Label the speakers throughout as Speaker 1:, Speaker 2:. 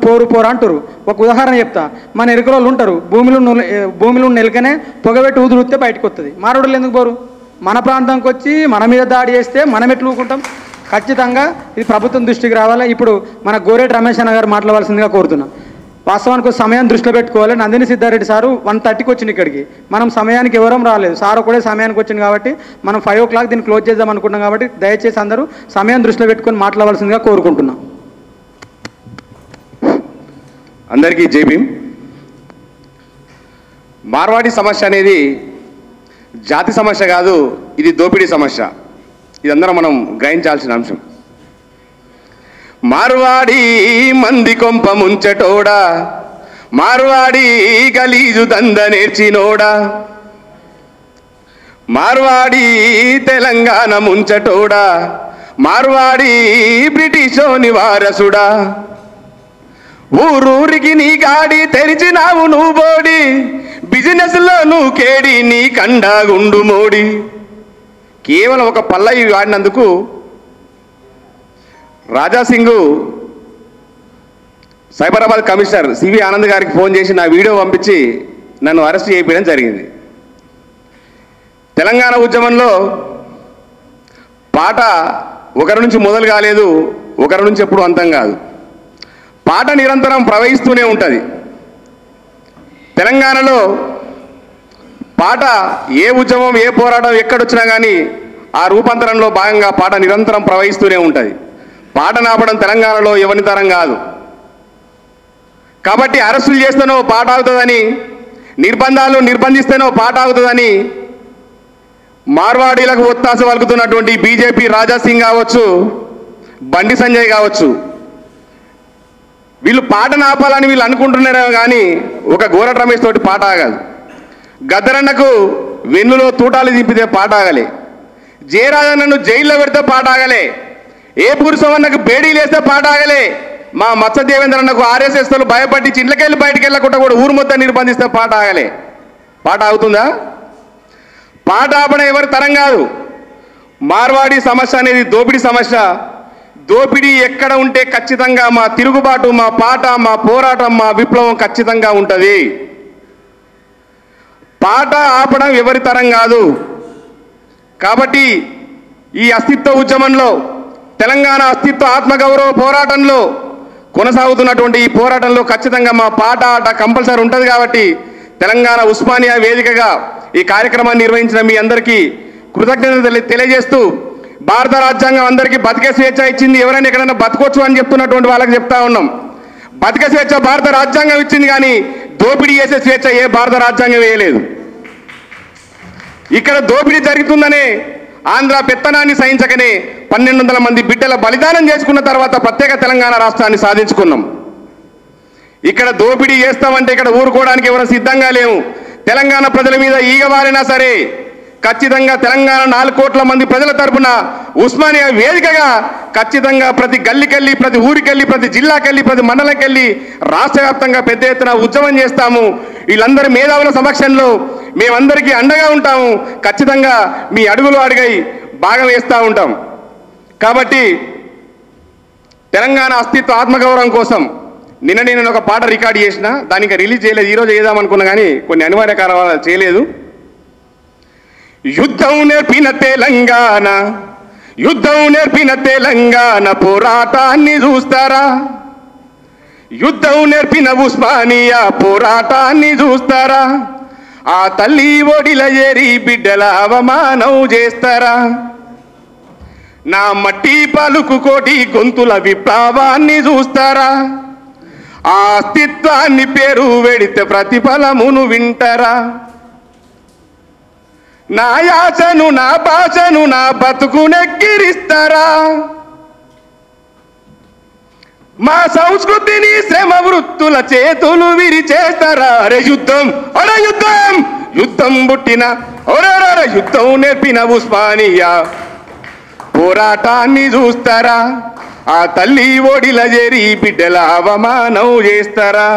Speaker 1: పోరు పోరు అంటారు. ఒక ఉదాహరణ చెప్తా. మన ఎరుకల వాళ్ళు ఉంటారు, భూమిలో నెలకనే పొగబెట్టి ఊదురుస్తే బయటకు వస్తుంది. మారోడులు ఎందుకు పోరు? మన ప్రాంతానికి వచ్చి మన మీద దాడి చేస్తే మనం ఎట్లు ఊరుకుంటాం? ఖచ్చితంగా ఇది ప్రభుత్వం దృష్టికి రావాలి. ఇప్పుడు మన గోరేటి రమేష్ అన్న గారు మాట్లాడవలసిందిగా కోరుతున్నాం. వాస్తవానికి సమయం దృష్టిలో పెట్టుకోవాలి. నందిని సిద్ధారెడ్డి సారు 1:30కి వచ్చింది ఇక్కడికి. మనం సమయానికి ఎవరం రాలేదు, సార్ కూడా సమయానికి వచ్చింది కాబట్టి మనం 5 o'clock దీన్ని క్లోజ్ చేద్దాం అనుకుంటున్నాం. కాబట్టి దయచేసి అందరూ సమయం దృష్టిలో పెట్టుకొని మాట్లాడవలసిందిగా కోరుకుంటున్నాం.
Speaker 2: అందరికీ జై భీమ్. మార్వాడి సమస్య అనేది జాతి సమస్య కాదు, ఇది దోపిడీ సమస్య. ఇదందరం మనం గ్రహించాల్సిన అంశం. మార్వాడి మంది కొంప ముంచటోడా, మార్వాడి గలీజు దంద నేర్చినోడా, మార్వాడి తెలంగాణ ముంచటోడా, మార్వాడి బ్రిటిషోని వారసుడా, ఊరూరికి నీ గాడి తెరిచినావు నువ్వు బోడి, బిజినెస్లో నువ్వు కేడి నీ కండాగుండు మోడి. కేవలం ఒక పల్లవి వాడినందుకు రాజాసింగ్ సైబరాబాద్ కమిషనర్ సివి ఆనంద్ గారికి ఫోన్ చేసి నా వీడియో పంపించి నన్ను అరెస్ట్ చేయడం జరిగింది. తెలంగాణ ఉద్యమంలో పాట ఒకరి నుంచి మొదలు కాలేదు, ఒకరి నుంచి ఎప్పుడు అంతం కాదు. పాట నిరంతరం ప్రవహిస్తూనే ఉంటుంది. తెలంగాణలో పాట ఏ ఉద్యమం ఏ పోరాటం ఎక్కడొచ్చినా కానీ ఆ రూపాంతరంలో భాగంగా పాట నిరంతరం ప్రవహిస్తూనే ఉంటుంది. పాట నాపడం తెలంగాణలో ఎవరి తరం కాదు. కాబట్టి అరెస్టులు చేస్తేనో పాట అవుతుందని, నిర్బంధాలు నిర్బంధిస్తేనో పాట అవుతుందని మార్వాడీలకు ఒత్తాస పలుకుతున్నటువంటి బీజేపీ రాజాసింగ్ కావచ్చు, బండి సంజయ్ కావచ్చు, వీళ్ళు పాట నాపాలని వీళ్ళు అనుకుంటున్నారేమో కానీ ఒక గోరటి రమేష్ తోటి పాట ఆగదు. గద్దరన్నకు వెన్నులో తూటాలు దింపితే పాట ఆగలే, జయరాజన్నను జైల్లో పెడితే పాట ఆగలే, ఏ పురుషవన్నకు బేడీలు వేస్తే పాట ఆగలే, మా మత్స దేవేంద్రన్నకు ఆర్ఎస్ఎస్లు భయపడి ఇంట్లోకెళ్ళి బయటికి వెళ్ళకుండా కూడా ఊరు మొత్తం నిర్బంధిస్తే పాట ఆగలే. పాట ఆగుతుందా? పాట ఆపడం ఎవరి తరం కాదు. మార్వాడి సమస్య అనేది దోపిడీ సమస్య. దోపిడీ ఎక్కడ ఉంటే ఖచ్చితంగా మా తిరుగుబాటు, మా పాట, మా పోరాటం, మా విప్లవం ఖచ్చితంగా ఉంటుంది. పాట ఆపడం ఎవరి తరం కాదు. కాబట్టి ఈ అస్తిత్వ ఉద్యమంలో, తెలంగాణ అస్తిత్వ ఆత్మగౌరవ పోరాటంలో కొనసాగుతున్నటువంటి ఈ పోరాటంలో ఖచ్చితంగా మా పాట ఆట కంపల్సరీ ఉంటుంది. కాబట్టి తెలంగాణ ఉస్మానియా వేదికగా ఈ కార్యక్రమాన్ని నిర్వహించిన మీ అందరికీ కృతజ్ఞతలు తెలియజేస్తూ, భారత రాజ్యాంగం అందరికీ బతికే స్వేచ్ఛ ఇచ్చింది. ఎవరైనా ఎక్కడైనా బతకొచ్చు అని చెప్తున్నటువంటి వాళ్ళకి చెప్తా ఉన్నాం. బతికే స్వేచ్ఛ భారత రాజ్యాంగం ఇచ్చింది, కానీ దోపిడీ చేసే స్వేచ్ఛ ఏ భారత రాజ్యాంగం వేయలేదు. ఇక్కడ దోపిడీ జరుగుతుందనే ఆంధ్ర పెత్తనాన్ని సహించకనే 1200 మంది బిడ్డల బలిదానం చేసుకున్న తర్వాత ప్రత్యేక తెలంగాణ రాష్ట్రాన్ని సాధించుకున్నాం. ఇక్కడ దోపిడీ చేస్తామంటే ఇక్కడ ఊరుకోవడానికి ఎవరు సిద్ధంగా లేవు. తెలంగాణ ప్రజల మీద ఈగ వారినా సరే ఖచ్చితంగా తెలంగాణ 4 కోట్ల మంది ప్రజల తరపున ఉస్మానియా వేదికగా ఖచ్చితంగా ప్రతి గల్లీకెళ్ళి, ప్రతి ఊరికెళ్ళి, ప్రతి జిల్లాకెళ్ళి, ప్రతి మండలంకెళ్ళి రాష్ట్ర వ్యాప్తంగా పెద్ద ఎత్తున ఉద్యమం చేస్తాము. వీళ్ళందరి మేధావుల సమక్షంలో మేమందరికీ అండగా ఉంటాము. ఖచ్చితంగా మీ అడుగులు అడుగై భాగం వేస్తూ ఉంటాం. కాబట్టి తెలంగాణ అస్తిత్వ ఆత్మగౌరవం కోసం నేను ఒక పాట రికార్డ్ చేసిన, దానికి రిలీజ్ చేయలేదు. ఈరోజు చేద్దామనుకున్నా కానీ కొన్ని అనివార్య కారణాలు చేయలేదు. యుద్ధం నేర్పిన తెలంగాణ, యుద్ధం నేర్పిన తెలంగాణ పోరాటాన్ని చూస్తారా, యుద్ధం నేర్పిన ఉస్మానియా పోరాటాన్ని చూస్తారా, ఆ తల్లి ఒడిల ఏరి బిడ్డల అవమానం చేస్తారా, నా మట్టి పలుకు కోటి గొంతుల విప్లవాన్ని చూస్తారా, ఆ అస్తిత్వాన్ని పేరు వెడితే ప్రతిఫలమును వింటారా, నా యాసను, నా భాషను, నా బతుకునెక్కిరిస్తారా, మా సంస్కృతిని శ్రమ వృత్తుల చేతులు విరిచేస్తారా. అరే యుద్ధం, అరే యుద్ధం, యుద్ధం పుట్టిన ఒరే యుద్ధం నేర్పిన ఉస్మానియా పోరాటాన్ని చూస్తారా, ఆ తల్లి ఒడిల చేరి బిడ్డల అవమానం చేస్తారా,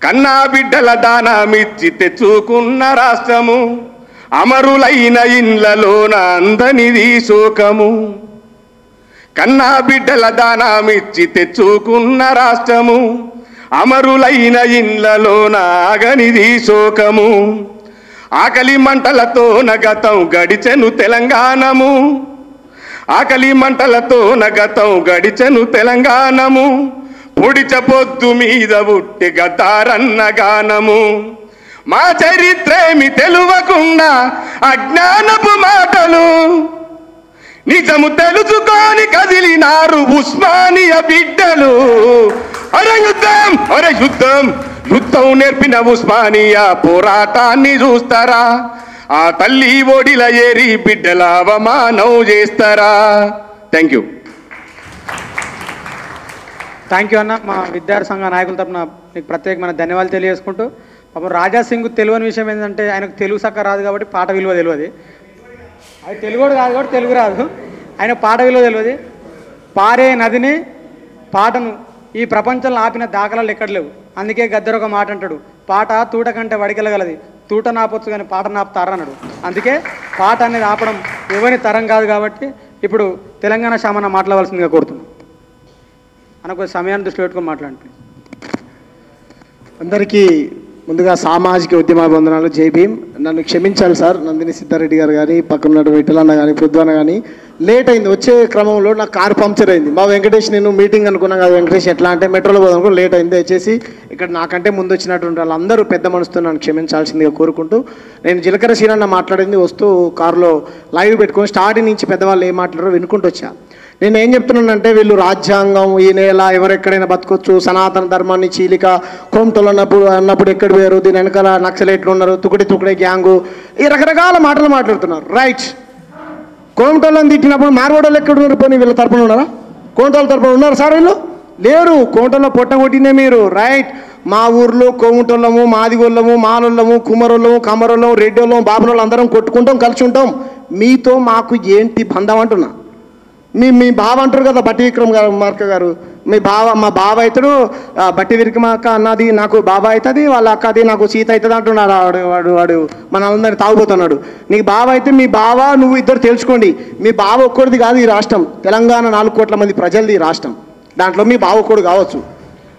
Speaker 2: కన్నా బిడ్డల దానమిచ్చి తెచ్చుకున్న రాష్ట్రము, అమరులైన ఇండ్లలోన అందనిది శోకము, కన్నా బిడ్డల దానమిచ్చి తెచ్చుకున్న రాష్ట్రము, అమరులైన ఇండ్లలోన ఆగనిది శోకము, ఆకలి మంటలతో నగతం గడిచెను తెలంగాణము, ఆకలి మంటలతో నగతం గడిచెను తెలంగాణము, పొడిచ పొద్దు మీద ఉట్టి గతారన్న గానము, మా చరిత్రేమి తెలువకుండా అజ్ఞానపు మాటలు, నిజము తెలుసుకొని కదిలినారు ఉస్మానియా బిడ్డలు. అరే యుద్ధం, అరే యుద్ధం, యుద్ధం నేర్పిన ఉస్మానియా పోరాటాన్ని చూస్తారా? ఆ తల్లి ఓడిల ఏరి బిడ్డల అవమానం చేస్తారా? Thank you.
Speaker 1: థ్యాంక్ యూ అన్న. మా విద్యార్థి సంఘ నాయకుల తరపున మీకు ప్రత్యేకమైన ధన్యవాదాలు తెలియజేసుకుంటూ, పాపం రాజాసింగ్ తెలియని విషయం ఏంటంటే ఆయనకు తెలుగు సక్క రాదు కాబట్టి పాట విలువ తెలియదు. అది తెలుగు కాదు కాబట్టి తెలుగు రాదు, ఆయన పాట విలువ తెలియదు. పారే నదిని పాటను ఈ ప్రపంచంలో ఆపిన దాఖలాలు ఎక్కడ లేవు. అందుకే గద్దర్ ఒక మాట అంటాడు, పాట తూట కంటే వడికెళ్ళగలది, తూట నాపొచ్చు కానీ పాట నాపుతారా అన్నాడు. అందుకే పాట అనేది ఆపడం ఎవరి తరం కాదు కాబట్టి ఇప్పుడు తెలంగాణ శామన్న మాట్లాడవలసిందిగా కోరుతున్నాం. మనకు సమయాన్ని దృష్టిలో పెట్టుకొని మాట్లాడండి.
Speaker 3: అందరికీ ముందుగా సామాజిక ఉద్యమాభివందనాలు. జై భీమ్. నన్ను క్షమించాలి సార్, నందిని సిద్ధారెడ్డి గారు కానీ, పక్కన ఉన్న విఠలన్న కానీ, పృథ్వన్న కానీ, లేట్ అయింది. వచ్చే క్రమంలో నాకు కారు పంక్చర్ అయింది. మా వెంకటేష్ నేను మీటింగ్ అనుకున్నాను కదా, వెంకటేష్ ఎట్లా అంటే మెట్రోలో పోదాం, లేట్ అయింది. దయచేసి ఇక్కడ నాకంటే ముందు వచ్చినటువంటి వాళ్ళందరూ పెద్ద మనసుతో నన్ను క్షమించాల్సిందిగా కోరుకుంటూ, నేను జీలకర్ర సీనన్న మాట్లాడింది వస్తూ కారులో లైవ్ పెట్టుకొని స్టార్టింగ్ నుంచి పెద్దవాళ్ళు ఏం మాట్లాడారో వినుకుంటూ వచ్చా. నేను ఏం చెప్తున్నానంటే, వీళ్ళు రాజ్యాంగం, ఈ నేల, ఎవరెక్కడైనా బతకొచ్చు, సనాతన ధర్మాన్ని చీలిక, కోమటలు అన్నప్పుడు ఎక్కడ పోయారు, దీని వెనకాల నక్సలైట్లు ఉన్నారు, తుకడే గ్యాంగు, ఈ రకరకాల మాటలు మాట్లాడుతున్నారు. రైట్. కోమటోళ్ళని తిట్టినప్పుడు మార్వాడోళ్ళు ఎక్కడ ఉన్నారు? పోనీ వీళ్ళ తరపున ఉన్నారా? కోమటోళ్ళ తరపున ఉన్నారు సార్? వీళ్ళు లేరు. కోమటోళ్ళ పొట్ట కొట్టిందే మీరు. రైట్. మా ఊర్లో కోమటోళ్ళము, మాదిగోళ్ళము, మాలోళ్ళము, కుమరోళ్ళము, కమరోళ్ళము, రెడ్డోళ్ళము, బాబులోళ్ళు అందరం కొట్టుకుంటాం, కలిసి ఉంటాం. మీతో మాకు ఏంటి బంధం అంటున్నా. మీ బావ అంటారు కదా, బట్టి విక్రమ్ గారు, మార్క గారు, మా బావ అవుతాడు, బట్టి విక్రమాక అన్నది నాకు బావ అవుతుంది, వాళ్ళ అక్క అది నాకు సీత అవుతుంది అంటున్నాడు. వాడు మన అందరిని తాగుపోతున్నాడు. నీకు బావ అయితే మీ బావ నువ్వు ఇద్దరు తెలుసుకోండి. మీ బావ ఒక్కడిది కాదు ఈ రాష్ట్రం, తెలంగాణ 4 కోట్ల మంది ప్రజలది ఈ రాష్ట్రం. దాంట్లో మీ బావ ఒక్కడు కావచ్చు.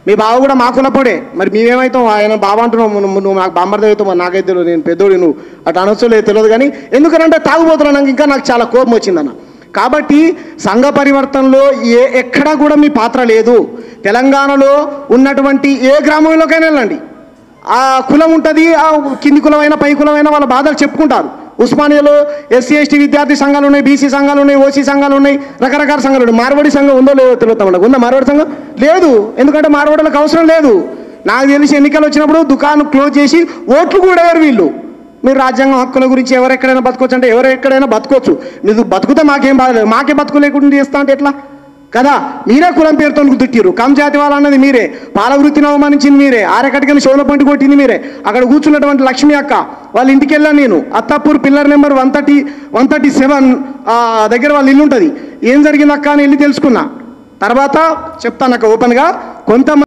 Speaker 3: మీ బావ కూడా మాకున్నప్పుడే. మరి మేమేమవుతాం? ఆయన బావ అంటున్నావు, నువ్వు నాకు బామ్మర్ది అవుతావు, నాకైతే నేను పెద్దోడు, నువ్వు అటు అనొచ్చు లేదు తెలియదు. కానీ ఎందుకంటే తాగుపోతున్నాను, ఇంకా నాకు చాలా కోపం వచ్చిందన్న. కాబట్టి సంఘ పరివర్తనలో ఎక్కడా కూడా మీ పాత్ర లేదు. తెలంగాణలో ఉన్నటువంటి ఏ గ్రామంలోకైనా వెళ్ళండి, ఆ కులం ఉంటుంది, ఆ కింది కులమైన పై కులమైన వాళ్ళ బాధలు చెప్పుకుంటారు. ఉస్మానియాలో ఎస్సీ ఎస్టీ విద్యార్థి సంఘాలు ఉన్నాయి, బీసీ సంఘాలు ఉన్నాయి, ఓసీ సంఘాలు ఉన్నాయి, రకరకాల సంఘాలు ఉన్నాయి. మార్వాడి సంఘం ఉందో లేదో తెలుగుతాం. ఉందా మార్వాడి సంఘం? లేదు. ఎందుకంటే మార్వాడులకు అవసరం లేదు. నాకు తెలిసి ఎన్నికలు వచ్చినప్పుడు దుకాణం క్లోజ్ చేసి ఓట్లు కూడా వేరు వీళ్ళు. మీరు రాజ్యాంగం హక్కుల గురించి ఎవరెక్కడైనా బతకొచ్చు అంటే ఎవరెక్కడైనా బతకొచ్చు. మీరు బతుకుతే మాకేం బాధలేదు. మాకే బతుకులేకుండా చేస్తా అంటే ఎట్లా కదా? మీరే కులం పేరుతో తిట్టిరు. కమ్ జాతి వాళ్ళు అన్నది మీరే, పాల వృత్తిని అవమానించింది మీరే, ఆరకటికని షోల పంటి కొట్టింది మీరే. అక్కడ కూర్చున్నటువంటి లక్ష్మి అక్క వాళ్ళ ఇంటికి వెళ్ళాను నేను. అత్తాపూర్ పిల్లర్ నెంబర్ 137 దగ్గర వాళ్ళ ఇల్లు ఉంటుంది. ఏం జరిగింది అక్క అని వెళ్ళి తెలుసుకున్నా. తర్వాత చెప్తాను అక్క ఓపెన్గా. కొంతమంది